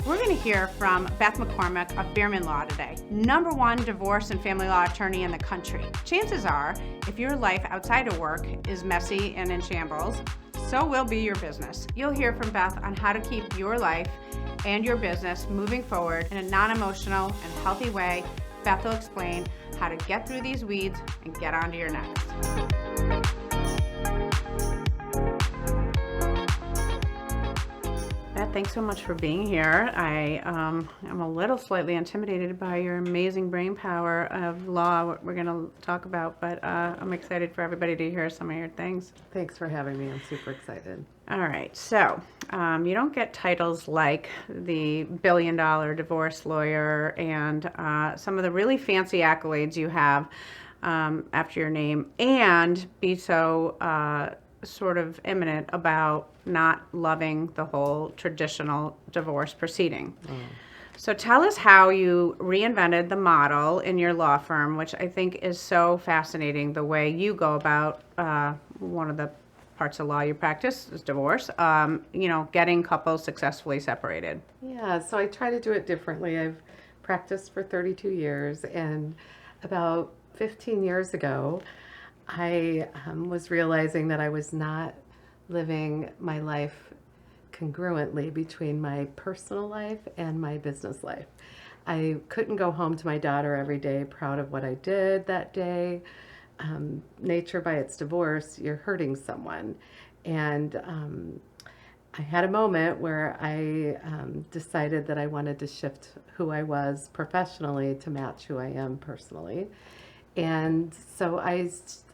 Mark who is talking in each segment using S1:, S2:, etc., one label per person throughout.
S1: We're going to hear from Beth McCormack of Beermann Law today, #1 divorce and family law attorney in the country. Chances are, if your life outside of work is messy and in shambles, so will be your business. You'll hear from Beth on how to keep your life and your business moving forward in a non-emotional and healthy way. Beth will explain how to get through these weeds and get on to your next. Beth, thanks so much for being here. I am a little slightly intimidated by your amazing brain power of law, what we're going to talk about, but I'm excited for everybody to hear some of your things.
S2: Thanks for having me. I'm super excited.
S1: All right, so you don't get titles like the billion-dollar divorce lawyer and some of the really fancy accolades you have after your name, and be so sort of imminent about not loving the whole traditional divorce proceeding. So tell us how you reinvented the model in your law firm, which I think is so fascinating, the way you go about one of the parts of law you practice is divorce, getting couples successfully separated.
S2: Yeah, so I try to do it differently. I've practiced for 32 years, and about 15 years ago, I was realizing that I was not living my life congruently between my personal life and my business life. I couldn't go home to my daughter every day proud of what I did that day. Nature by its divorce, you're hurting someone. And I had a moment where I decided that I wanted to shift who I was professionally to match who I am personally. And so I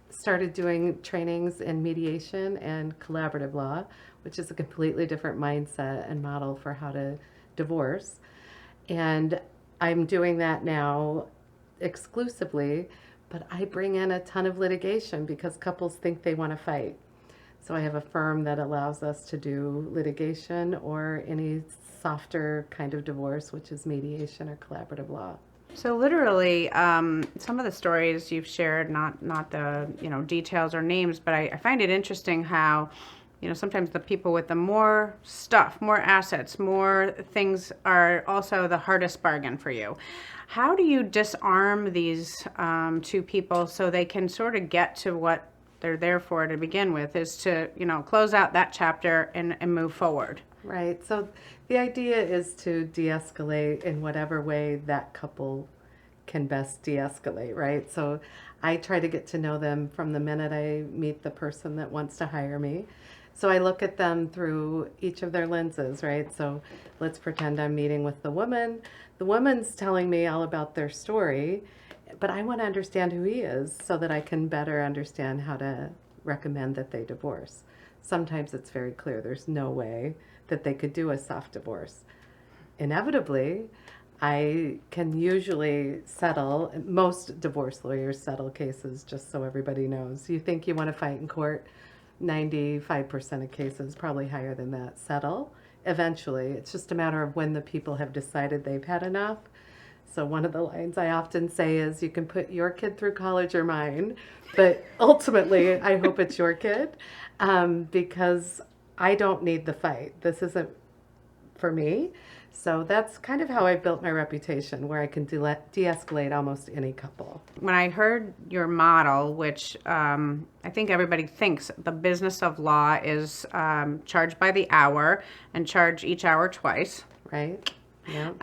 S2: started doing trainings in mediation and collaborative law, which is a completely different mindset and model for how to divorce. And I'm doing that now exclusively, but I bring in a ton of litigation because couples think they want to fight. So I have a firm that allows us to do litigation or any softer kind of divorce, which is mediation or collaborative law.
S1: So literally, some of the stories you've shared, not the details or names, but I find it interesting how sometimes the people with the more stuff, more assets, more things are also the hardest bargain for you. How do you disarm these two people so they can sort of get to what they're there for to begin with, is to close out that chapter and move forward?
S2: Right. So the idea is to de-escalate in whatever way that couple can best de-escalate, right? So I try to get to know them from the minute I meet the person that wants to hire me. So I look at them through each of their lenses, right? So let's pretend I'm meeting with the woman. The woman's telling me all about their story, but I want to understand who he is so that I can better understand how to recommend that they divorce. Sometimes it's very clear there's no way that they could do a soft divorce. Inevitably, I can usually settle, most divorce lawyers settle cases, just so everybody knows. You think you want to fight in court, 95% of cases, probably higher than that, settle. Eventually, it's just a matter of when the people have decided they've had enough. So one of the lines I often say is, you can put your kid through college or mine, but ultimately I hope it's your kid, because I don't need the fight. This isn't for me. So that's kind of how I built my reputation, where I can de-escalate almost any couple.
S1: When I heard your model, which I think everybody thinks the business of law is charged by the hour and charge each hour twice.
S2: Right. Yeah.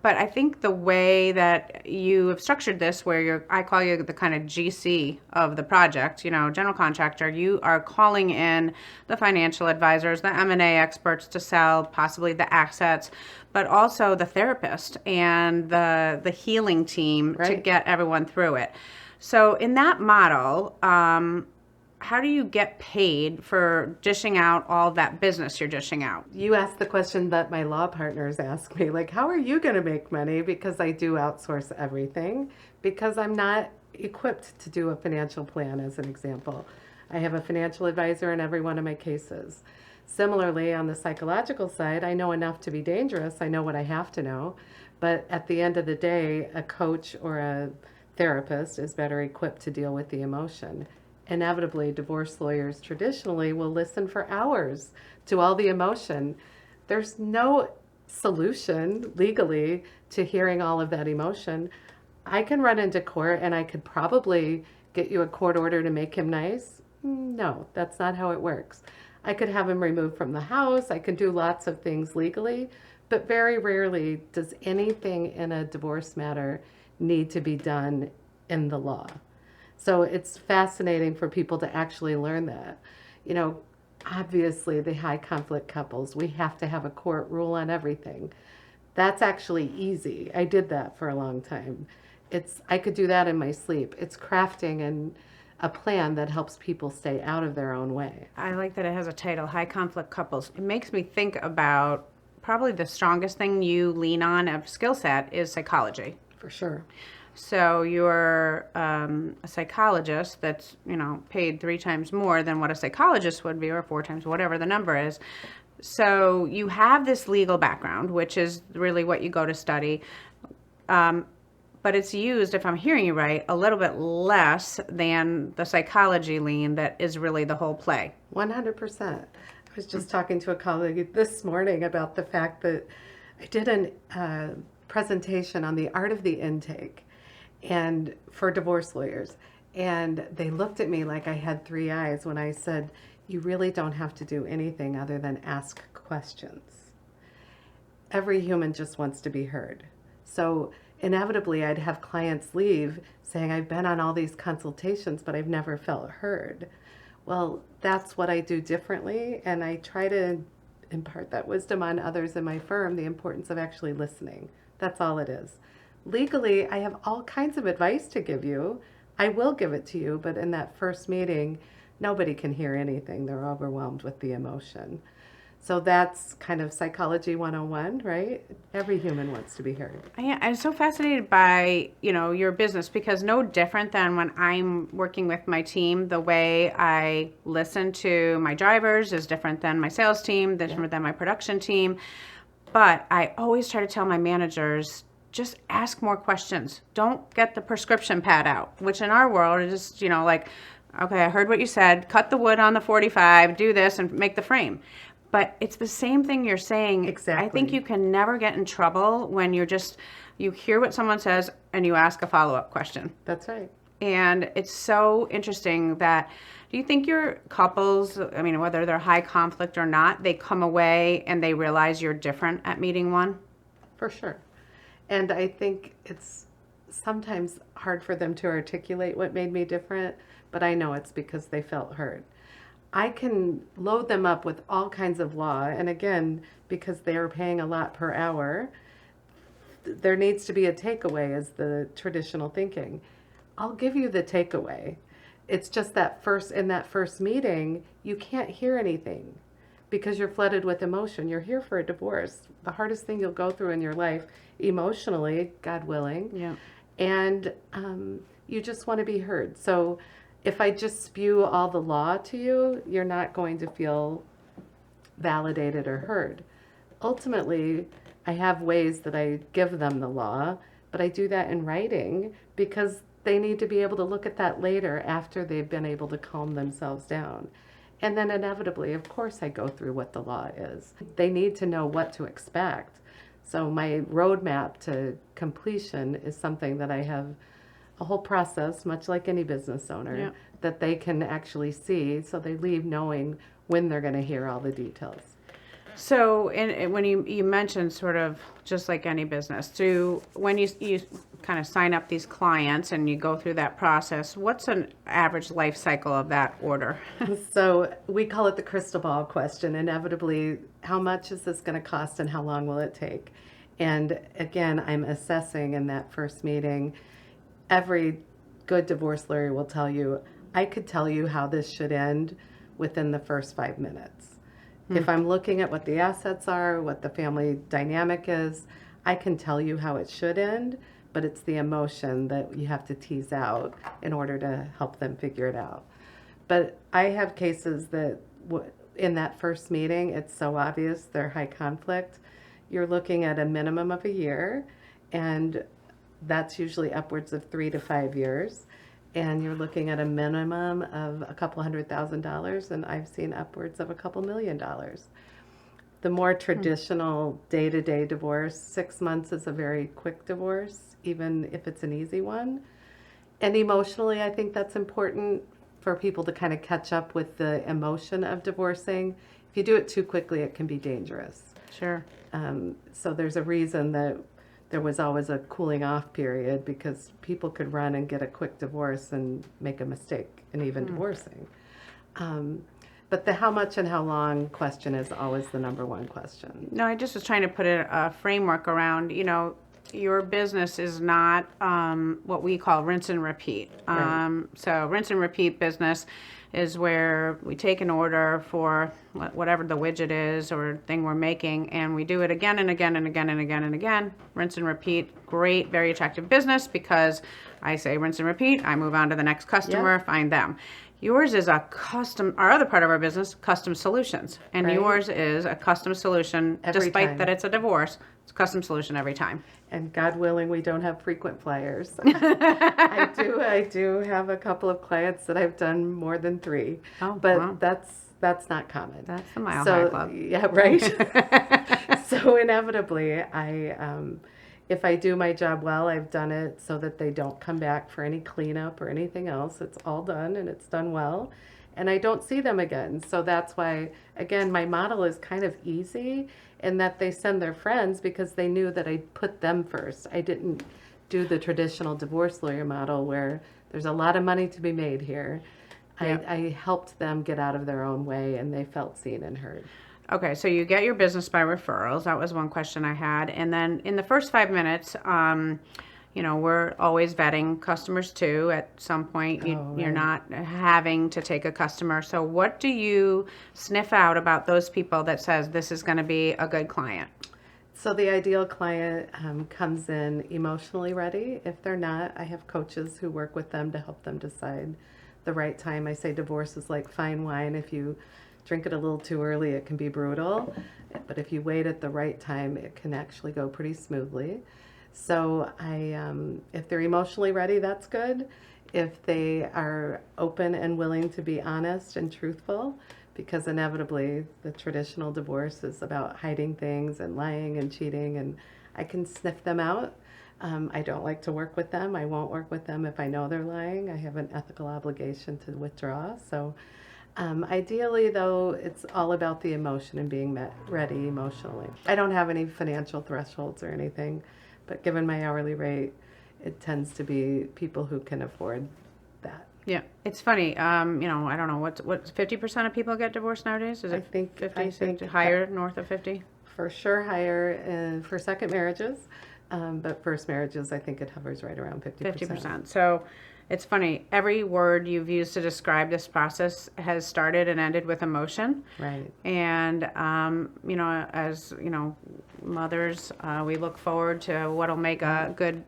S1: But I think the way that you have structured this, where I call you the kind of GC of the project, general contractor, you are calling in the financial advisors, the M&A experts to sell possibly the assets, but also the therapist and the healing team to get everyone through it. So in that model, how do you get paid for dishing out all that business you're dishing out?
S2: You asked the question that my law partners ask me, like, how are you going to make money? Because I do outsource everything, because I'm not equipped to do a financial plan, as an example. I have a financial advisor in every one of my cases. Similarly, on the psychological side, I know enough to be dangerous. I know what I have to know. But at the end of the day, a coach or a therapist is better equipped to deal with the emotion. Inevitably, divorce lawyers traditionally will listen for hours to all the emotion. There's no solution legally to hearing all of that emotion. I can run into court and I could probably get you a court order to make him nice. No, that's not how it works. I could have him removed from the house. I can do lots of things legally, but very rarely does anything in a divorce matter need to be done in the law. So it's fascinating for people to actually learn that. You know, obviously, the high conflict couples, we have to have a court rule on everything. That's actually easy. I did that for a long time. I could do that in my sleep. It's crafting and a plan that helps people stay out of their own way.
S1: I like that it has a title, High Conflict Couples. It makes me think about probably the strongest thing you lean on of skill set is psychology.
S2: For sure.
S1: So you're a psychologist that's, paid 3 times more than what a psychologist would be, or 4 times, whatever the number is. So you have this legal background, which is really what you go to study. But it's used, if I'm hearing you right, a little bit less than the psychology lean that is really the whole play.
S2: 100%. I was just talking to a colleague this morning about the fact that I did a presentation on the art of the intake and for divorce lawyers. And they looked at me like I had 3 eyes when I said, you really don't have to do anything other than ask questions. Every human just wants to be heard. So inevitably, I'd have clients leave saying, I've been on all these consultations, but I've never felt heard. Well, that's what I do differently, and I try to impart that wisdom on others in my firm, the importance of actually listening. That's all it is. Legally, I have all kinds of advice to give you. I will give it to you, but in that first meeting, nobody can hear anything. They're overwhelmed with the emotion. So that's kind of psychology 101, right? Every human wants to be heard.
S1: I'm so fascinated by, your business, because no different than when I'm working with my team, the way I listen to my drivers is different than my sales team, different than my production team. But I always try to tell my managers, just ask more questions. Don't get the prescription pad out, which in our world is just, like, okay, I heard what you said, cut the wood on the 45, do this and make the frame. But it's the same thing you're saying.
S2: Exactly.
S1: I think you can never get in trouble when you hear what someone says and you ask a follow-up question.
S2: That's right.
S1: And it's so interesting that, do you think your couples, whether they're high conflict or not, they come away and they realize you're different at meeting one?
S2: For sure. And I think it's sometimes hard for them to articulate what made me different, but I know it's because they felt heard. I can load them up with all kinds of law, and again, because they are paying a lot per hour, there needs to be a takeaway, is the traditional thinking. I'll give you the takeaway. It's just that in that first meeting, you can't hear anything because you're flooded with emotion. You're here for a divorce, the hardest thing you'll go through in your life emotionally, God willing.
S1: Yeah.
S2: And you just want to be heard. So if I just spew all the law to you, you're not going to feel validated or heard. Ultimately, I have ways that I give them the law, but I do that in writing because they need to be able to look at that later after they've been able to calm themselves down. And then inevitably, of course, I go through what the law is. They need to know what to expect. So my roadmap to completion is something that I have a whole process, much like any business owner, that they can actually see, so they leave knowing when they're going to hear all the details.
S1: So, when you mentioned sort of just like any business, when you kind of sign up these clients and you go through that process, what's an average life cycle of that order?
S2: So we call it the crystal ball question. Inevitably, how much is this going to cost and how long will it take? And again, I'm assessing in that first meeting. Every good divorce lawyer will tell you, I could tell you how this should end within the first 5 minutes. If I'm looking at what the assets are, what the family dynamic is, I can tell you how it should end, but it's the emotion that you have to tease out in order to help them figure it out. But I have cases that in that first meeting, it's so obvious they're high conflict. You're looking at a minimum of a year, and that's usually upwards of 3 to 5 years. And you're looking at a minimum of a couple $100,000, and I've seen upwards of a couple $1 million. The more traditional day-to-day divorce, 6 months is a very quick divorce, even if it's an easy one. And emotionally, I think that's important for people to kind of catch up with the emotion of divorcing. If you do it too quickly, it can be dangerous.
S1: Sure.
S2: So there's a reason that there was always a cooling off period, because people could run and get a quick divorce and make a mistake in even divorcing. But the how much and how long question is always the number one question.
S1: No, I just was trying to put a framework around, your business is not what we call rinse and repeat.
S2: Right.
S1: So rinse and repeat business is where we take an order for whatever the widget is or thing we're making, and we do it again and again and again and again and again. Rinse and repeat, great, very attractive business, because I say rinse and repeat, I move on to the next customer, find them. Yours is a custom, our other part of our business, custom solutions. And
S2: Right.
S1: yours is a custom solution,
S2: Every
S1: despite
S2: time.
S1: that it's a divorce. It's a custom solution every time.
S2: And God willing, we don't have frequent flyers. I do have a couple of clients that I've done more than 3.
S1: Oh,
S2: but
S1: wow.
S2: that's not common.
S1: That's the Mile
S2: So
S1: High Club.
S2: yeah, right. So inevitably, if I do my job well, I've done it so that they don't come back for any cleanup or anything else. It's all done and it's done well, and I don't see them again. So that's why, again, my model is kind of easy in that they send their friends because they knew that I put them first. I didn't do the traditional divorce lawyer model where there's a lot of money to be made here.
S1: Yeah.
S2: I helped them get out of their own way, and they felt seen and heard.
S1: Okay, so you get your business by referrals. That was one question I had. And then in the first 5 minutes, we're always vetting customers too. At some point, you're not having to take a customer. So what do you sniff out about those people that says this is going to be a good client?
S2: So the ideal client comes in emotionally ready. If they're not, I have coaches who work with them to help them decide the right time. I say divorce is like fine wine. If you drink it a little too early, it can be brutal. But if you wait at the right time, it can actually go pretty smoothly. So if they're emotionally ready, that's good. If they are open and willing to be honest and truthful, because inevitably the traditional divorce is about hiding things and lying and cheating, and I can sniff them out. I don't like to work with them. I won't work with them if I know they're lying. I have an ethical obligation to withdraw. So ideally, though, it's all about the emotion and being ready emotionally. I don't have any financial thresholds or anything, but given my hourly rate, it tends to be people who can afford that.
S1: Yeah, it's funny. I don't know what 50% of people get divorced nowadays. Is
S2: I
S1: it
S2: think
S1: 50, higher, north of 50?
S2: For sure higher for second marriages, but first marriages, I think it hovers right around 50%.
S1: 50%. So it's funny. Every word you've used to describe this process has started and ended with emotion.
S2: Right.
S1: And, as, mothers, we look forward to what'll make a good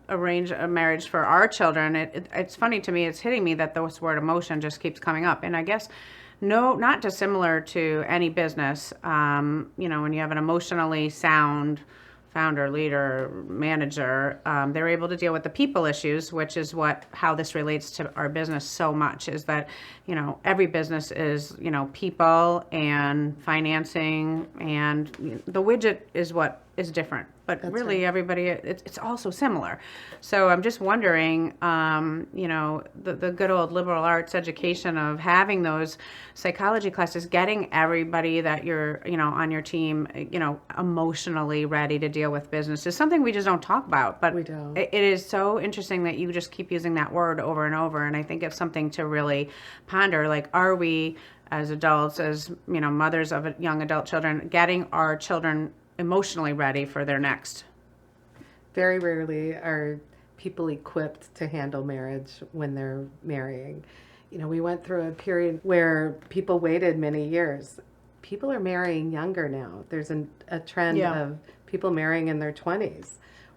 S1: arrange a marriage for our children. It's funny to me, it's hitting me that this word emotion just keeps coming up. And I guess, no, not dissimilar to any business, when you have an emotionally sound founder, leader, manager, they're able to deal with the people issues, which is how this relates to our business so much, is that, every business is, people and financing, and the widget is what is different. But
S2: That's
S1: really,
S2: right.
S1: everybody, it's also similar. So I'm just wondering, the good old liberal arts education of having those psychology classes, getting everybody that you're, on your team, emotionally ready to deal with business is something we just don't talk about. But
S2: We don't.
S1: it is so interesting that you just keep using that word over and over. And I think it's something to really ponder. Like, are we, as adults, as, mothers of young adult children, getting our children emotionally ready for their next?
S2: Very rarely are people equipped to handle marriage when they're marrying. We went through a period where people waited many years. People are marrying younger now. There's a trend of people marrying in their 20s.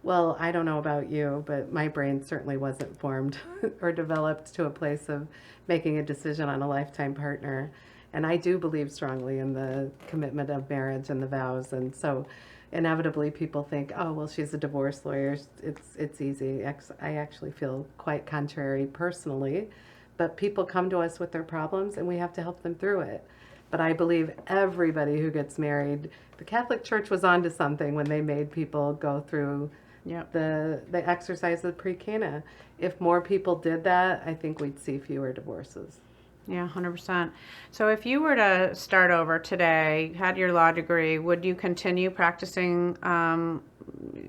S2: Well, I don't know about you, but my brain certainly wasn't formed or developed to a place of making a decision on a lifetime partner. And I do believe strongly in the commitment of marriage and the vows. And so inevitably people think, oh, well, she's a divorce lawyer. It's easy. I actually feel quite contrary personally. But people come to us with their problems, and we have to help them through it. But I believe everybody who gets married, the Catholic Church was onto something when they made people go through
S1: Yep.
S2: the exercise of pre-Cana. If more people did that, I think we'd see fewer divorces.
S1: Yeah, 100%. So if you were to start over today, had your law degree, would you continue practicing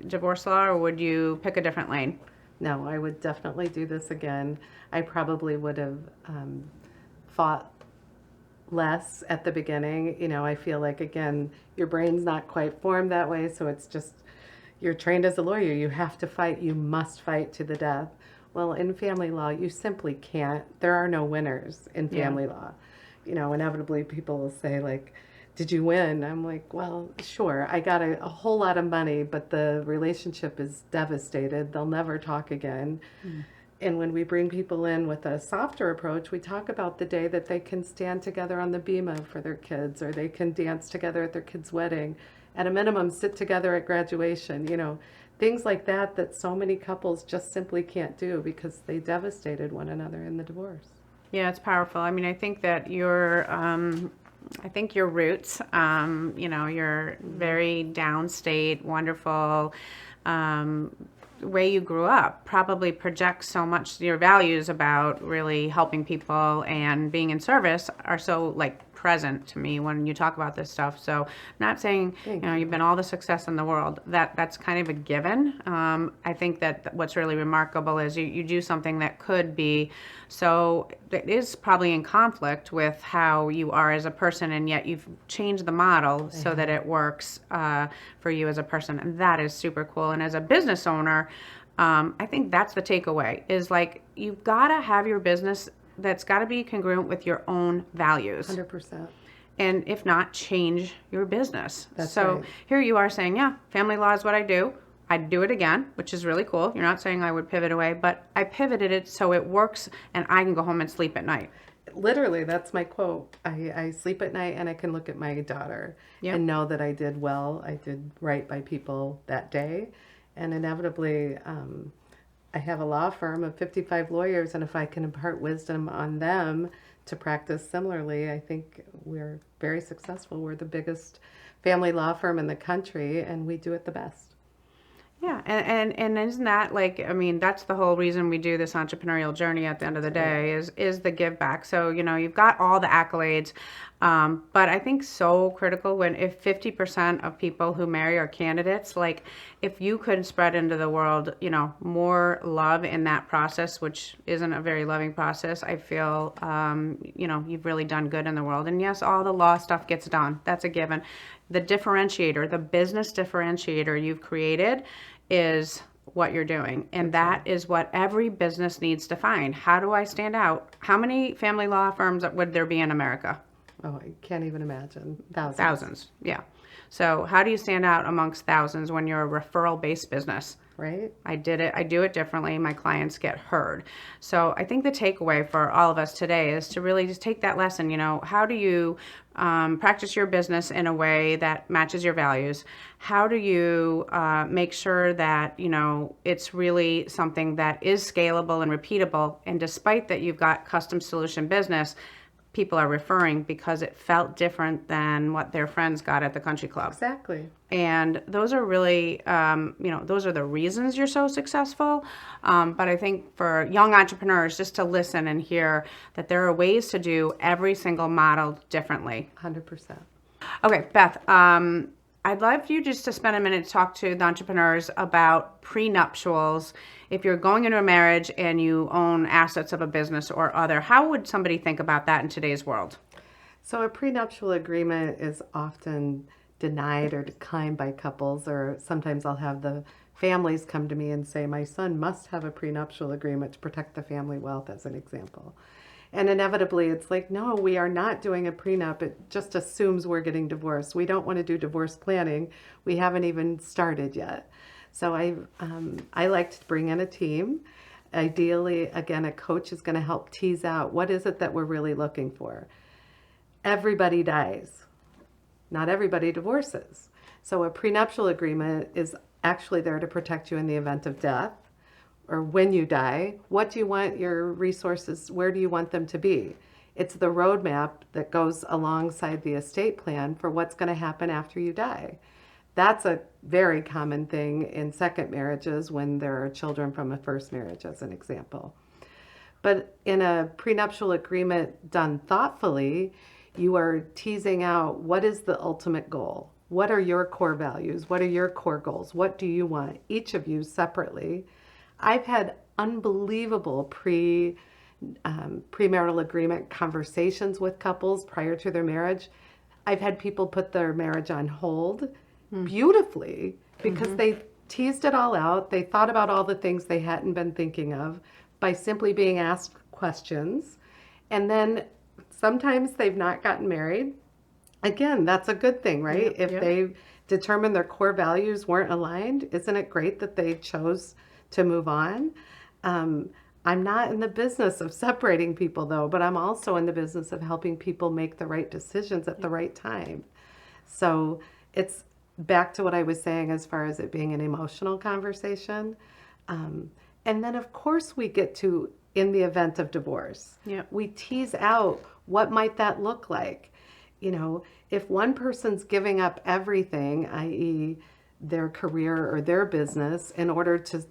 S1: divorce law, or would you pick a different lane?
S2: No, I would definitely do this again. I probably would have fought less at the beginning. You know, I feel like, again, your brain's not quite formed that way, so it's just, you're trained as a lawyer. You have to fight. You must fight to the death. Well, in family law, you simply can't. There are no winners in family law. You know, inevitably people will say, like, did you win? I'm like, well, sure, I got a whole lot of money, but the relationship is devastated. They'll never talk again. And when we bring people in with a softer approach, we talk about the day that they can stand together on the Beermann for their kids, or they can dance together at their kid's wedding. At a minimum, sit together at graduation, you know, things like that that so many couples just simply can't do because they devastated one another in the divorce.
S1: Yeah, it's powerful. I mean, I think that I think your roots, you know, your very downstate, wonderful way you grew up probably projects so much. Your values about really helping people and being in service are so like present to me when you talk about this stuff. So not saying, you know, you've been all the success in the world. That's kind of a given. I think that what's really remarkable is you do something that could be so, it is probably in conflict with how you are as a person, and yet you've changed the model so that it works for you as a person. And that is super cool. And as a business owner, I think that's the takeaway is like, you've got to have your business that's got to be congruent with your own values.
S2: 100%.
S1: And if not, change your business.
S2: That's
S1: so
S2: right.
S1: Here you are saying, yeah, family law is what I do. I'd do it again, which is really cool. You're not saying I would pivot away, but I pivoted it so it works and I can go home and sleep at night.
S2: Literally, that's my quote. I sleep at night and I can look at my daughter and know that I did well. I did right by people that day. And inevitably, I have a law firm of 55 lawyers, and if I can impart wisdom on them to practice similarly, I think we're very successful. We're the biggest family law firm in the country, and we do it the best.
S1: Yeah, and isn't that like, I mean, that's the whole reason we do this entrepreneurial journey at the end of the day is the give back. So, you know, you've got all the accolades, but I think so critical when if 50% of people who marry are candidates, like if you could spread into the world, you know, more love in that process, which isn't a very loving process, I feel, you know, you've really done good in the world. And yes, all the law stuff gets done. That's a given. The differentiator, the business differentiator you've created is what you're doing. And that is what every business needs to find. How do I stand out? How many family law firms would there be in America?
S2: Oh, I can't even imagine. Thousands.
S1: Thousands, yeah. So how do you stand out amongst thousands when you're a referral-based business?
S2: Right?
S1: I do it differently. My clients get heard. So I think the takeaway for all of us today is to really just take that lesson. You know, how do you practice your business in a way that matches your values? How do you make sure that, you know, it's really something that is scalable and repeatable? And despite that you've got custom solution business, people are referring because it felt different than what their friends got at the country club.
S2: Exactly.
S1: And those are really, you know, those are the reasons you're so successful. But I think for young entrepreneurs, just to listen and hear that there are ways to do every single model differently.
S2: 100%.
S1: Okay, Beth, I'd love you just to spend a minute to talk to the entrepreneurs about prenuptials. If you're going into a marriage and you own assets of a business or other, how would somebody think about that in today's world?
S2: So a prenuptial agreement is often denied or declined by couples, or sometimes I'll have the families come to me and say, my son must have a prenuptial agreement to protect the family wealth, as an example. And inevitably, it's like, no, we are not doing a prenup. It just assumes we're getting divorced. We don't want to do divorce planning. We haven't even started yet. So I like to bring in a team. Ideally, again, a coach is going to help tease out what is it that we're really looking for. Everybody dies. Not everybody divorces. So a prenuptial agreement is actually there to protect you in the event of death or when you die. What do you want your resources, where do you want them to be? It's the roadmap that goes alongside the estate plan for what's going to happen after you die. That's a very common thing in second marriages when there are children from a first marriage, as an example. But in a prenuptial agreement done thoughtfully, you are teasing out what is the ultimate goal? What are your core values? What are your core goals? What do you want? Each of you separately. I've had unbelievable premarital agreement conversations with couples prior to their marriage. I've had people put their marriage on hold beautifully because they teased it all out. They thought about all the things they hadn't been thinking of by simply being asked questions. And then sometimes they've not gotten married. Again, that's a good thing, right? If they determined their core values weren't aligned, isn't it great that they chose to move on? I'm not in the business of separating people, though, but I'm also in the business of helping people make the right decisions at the right time. So it's back to what I was saying as far as it being an emotional conversation. And then, of course, we get to, in the event of divorce, we tease out what might that look like. You know, if one person's giving up everything, i.e. their career or their business, in order to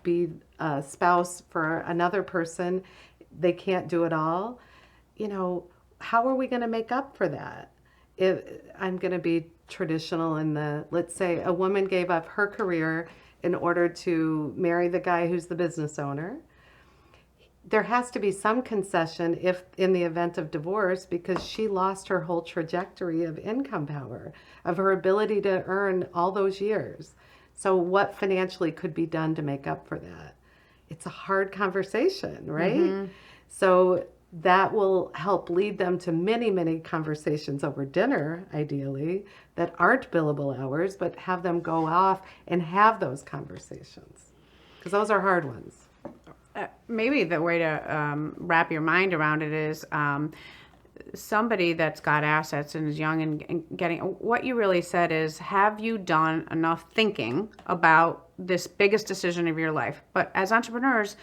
S2: be a spouse for another person, they can't do it all. You know, how are we going to make up for that? If I'm going to be traditional in the, let's say a woman gave up her career in order to marry the guy who's the business owner. There has to be some concession if in the event of divorce, because she lost her whole trajectory of income power, of her ability to earn all those years. So what financially could be done to make up for that? It's a hard conversation, right? So that will help lead them to many, many conversations over dinner, ideally, that aren't billable hours, but have them go off and have those conversations, because those are hard ones.
S1: Maybe the way to wrap your mind around it is somebody that's got assets and is young and getting, what you really said is, have you done enough thinking about this biggest decision of your life? But as entrepreneurs,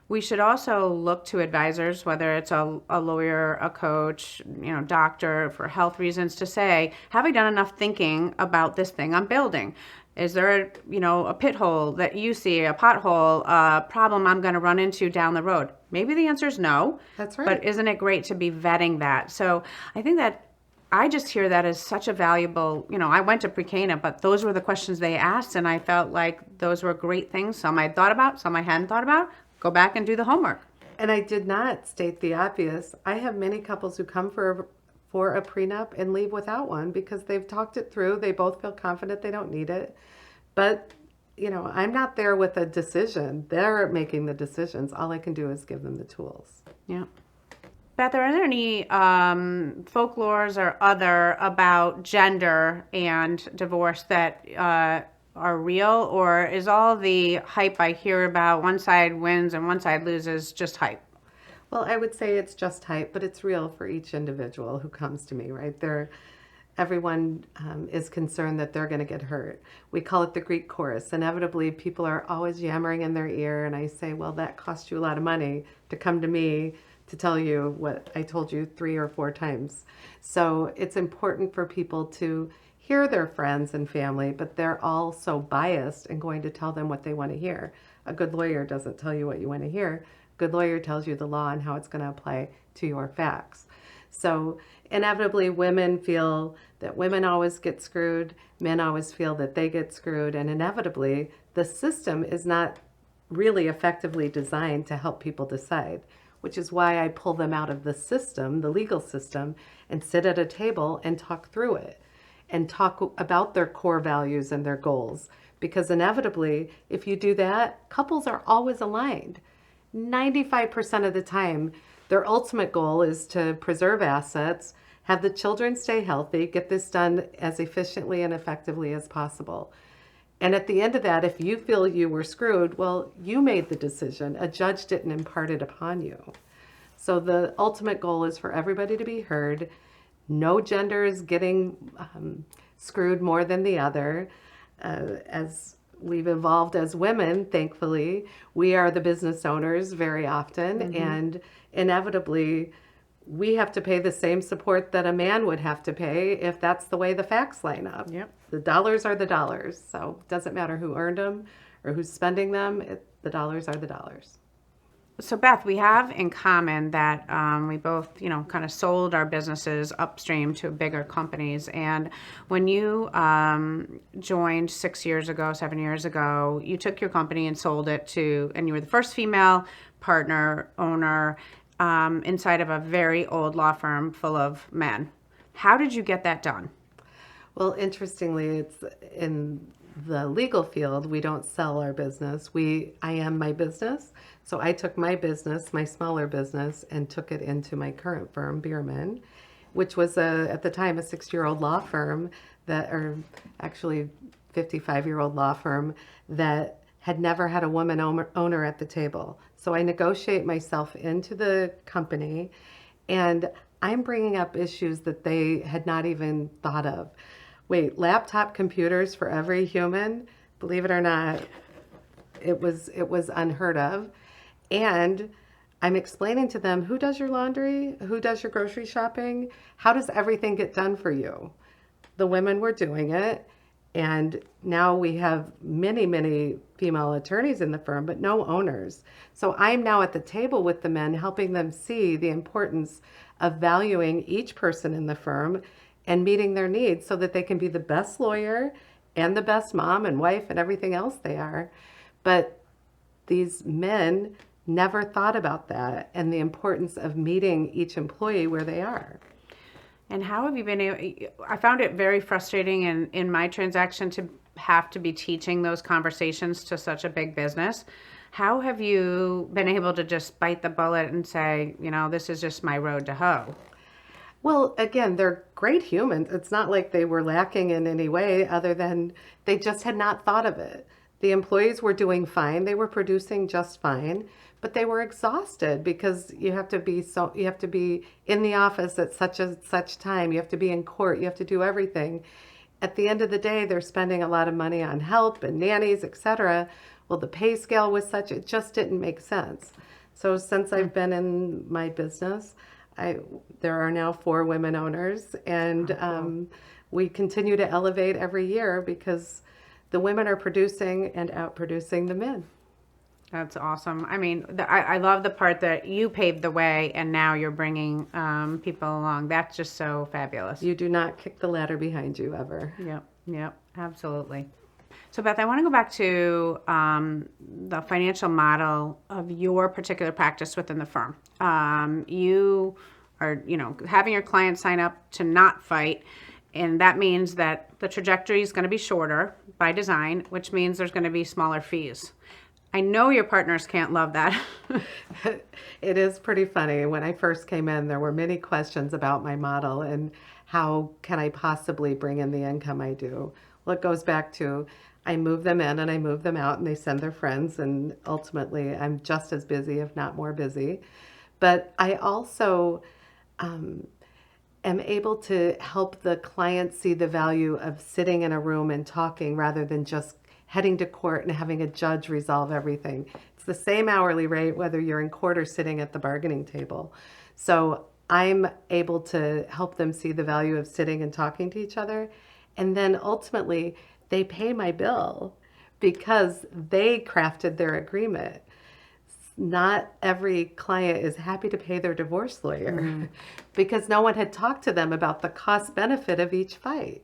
S1: we should also look to advisors, whether it's a lawyer, a coach, doctor, for health reasons, to say, have I done enough thinking about this thing I'm building? Is there, a pit hole that you see, a pothole, a problem I'm going to run into down the road? Maybe the answer is no.
S2: That's right.
S1: But isn't it great to be vetting that? So I think that I just hear that as such a valuable, I went to pre-Cana, but those were the questions they asked, and I felt like those were great things. Some I thought about, some I hadn't thought about. Go back and do the homework.
S2: And I did not state the obvious. I have many couples who come for a prenup and leave without one because they've talked it through. They both feel confident they don't need it. But, I'm not there with a decision. They're making the decisions. All I can do is give them the tools.
S1: Yeah. Beth, are there any folklores or other about gender and divorce that are real, or is all the hype I hear about one side wins and one side loses just hype?
S2: Well, I would say it's just hype, but it's real for each individual who comes to me, right? Everyone is concerned that they're going to get hurt. We call it the Greek chorus. Inevitably, people are always yammering in their ear, and I say, well, that cost you a lot of money to come to me to tell you what I told you 3 or 4 times. So it's important for people to hear their friends and family, but they're all so biased and going to tell them what they want to hear. A good lawyer doesn't tell you what you want to hear. A good lawyer tells you the law and how it's going to apply to your facts. So inevitably, women feel that women always get screwed, men always feel that they get screwed, and inevitably, the system is not really effectively designed to help people decide, which is why I pull them out of the system, the legal system, and sit at a table and talk through it and talk about their core values and their goals. Because inevitably, if you do that, couples are always aligned. 95% of the time, their ultimate goal is to preserve assets, have the children stay healthy, get this done as efficiently and effectively as possible. And at the end of that, if you feel you were screwed, well, you made the decision. A judge didn't impart it upon you. So the ultimate goal is for everybody to be heard. No gender is getting screwed more than the other. As we've evolved as women, thankfully, we are the business owners very often. And inevitably, we have to pay the same support that a man would have to pay if that's the way the facts line up.
S1: Yep.
S2: The dollars are the dollars. So it doesn't matter who earned them or who's spending them. The dollars are the dollars.
S1: So Beth, we have in common that we both, kind of sold our businesses upstream to bigger companies. And when you joined 7 years ago, you took your company and sold it to, and you were the first female partner, owner, inside of a very old law firm full of men. How did you get that done?
S2: Well, interestingly, it's in the legal field, we don't sell our business. I am my business. So I took my business, my smaller business, and took it into my current firm, Beermann, which was at the time a 60-year-old law firm or actually 55-year-old law firm that had never had a woman owner at the table. So I negotiate myself into the company, and I'm bringing up issues that they had not even thought of. Wait, laptop computers for every human? Believe it or not, it was unheard of. And I'm explaining to them, who does your laundry? Who does your grocery shopping? How does everything get done for you? The women were doing it. And now we have many, many female attorneys in the firm, but no owners. So I'm now at the table with the men, helping them see the importance of valuing each person in the firm and meeting their needs so that they can be the best lawyer and the best mom and wife and everything else they are. But these men never thought about that and the importance of meeting each employee where they are.
S1: And how have you been able, I found it very frustrating in my transaction to have to be teaching those conversations to such a big business. How have you been able to just bite the bullet and say, this is just my road to hoe?
S2: Well, again, they're great humans. It's not like they were lacking in any way other than they just had not thought of it. The employees were doing fine. They were producing just fine, but they were exhausted because you have to be in the office at such time. You have to be in court. You have to do everything. At the end of the day, they're spending a lot of money on help and nannies, etc. Well, the pay scale was such, it just didn't make sense. So since I've been in my business, there are now 4 women owners, and we continue to elevate every year because the women are producing and outproducing the men.
S1: That's awesome. I mean, I love the part that you paved the way and now you're bringing people along. That's just so fabulous.
S2: You do not kick the ladder behind you ever.
S1: Yep, absolutely. So Beth, I want to go back to the financial model of your particular practice within the firm. You are, having your clients sign up to not fight, and that means that the trajectory is going to be shorter by design, which means there's going to be smaller fees. I know your partners can't love that.
S2: It is pretty funny. When I first came in, there were many questions about my model and how can I possibly bring in the income I do. Well, it goes back to I move them in and I move them out and they send their friends, and ultimately I'm just as busy, if not more busy. But I also am able to help the client see the value of sitting in a room and talking rather than just heading to court and having a judge resolve everything. It's the same hourly rate whether you're in court or sitting at the bargaining table. So I'm able to help them see the value of sitting and talking to each other. And then ultimately, they pay my bill because they crafted their agreement. Not every client is happy to pay their divorce lawyer because no one had talked to them about the cost benefit of each fight.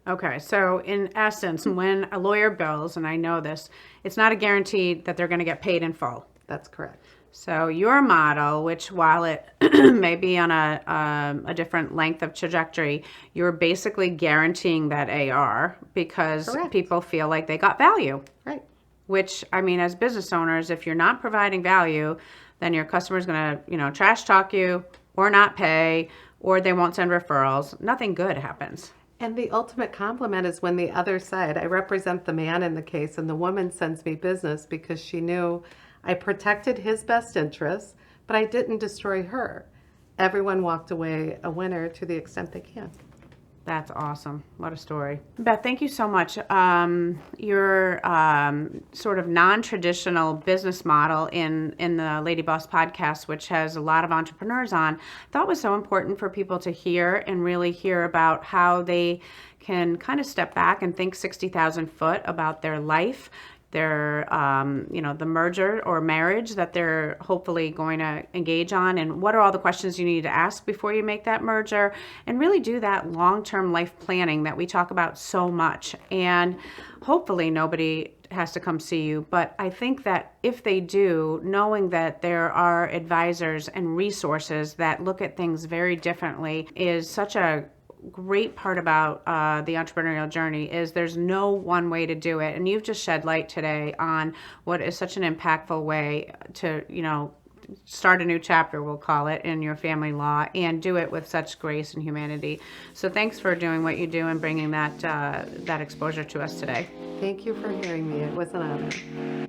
S1: Okay, so in essence, when a lawyer bills, and I know this, it's not a guarantee that they're going to get paid in full.
S2: That's correct.
S1: So your model, which while it may be on a different length of trajectory, you're basically guaranteeing that AR because
S2: Correct.
S1: people feel like they got value.
S2: Right.
S1: Which, I mean, as business owners, if you're not providing value, then your customer's going to, trash talk you or not pay, or they won't send referrals. Nothing good happens.
S2: And the ultimate compliment is when the other side, I represent the man in the case, and the woman sends me business because she knew I protected his best interests, but I didn't destroy her. Everyone walked away a winner to the extent they can.
S1: That's awesome. What a story. Beth, thank you so much. Your sort of non-traditional business model in the Lady Boss podcast, which has a lot of entrepreneurs on, I thought was so important for people to hear and really hear about how they can kind of step back and think 60,000 foot about their life, their, the merger or marriage that they're hopefully going to engage on, and what are all the questions you need to ask before you make that merger, and really do that long-term life planning that we talk about so much. And hopefully nobody has to come see you, but I think that if they do, knowing that there are advisors and resources that look at things very differently is such a great part about the entrepreneurial journey. Is there's no one way to do it, and you've just shed light today on what is such an impactful way to start a new chapter, we'll call it, in your family law, and do it with such grace and humanity. So thanks for doing what you do and bringing that exposure to us today.
S2: Thank you for hearing me. It was an honor.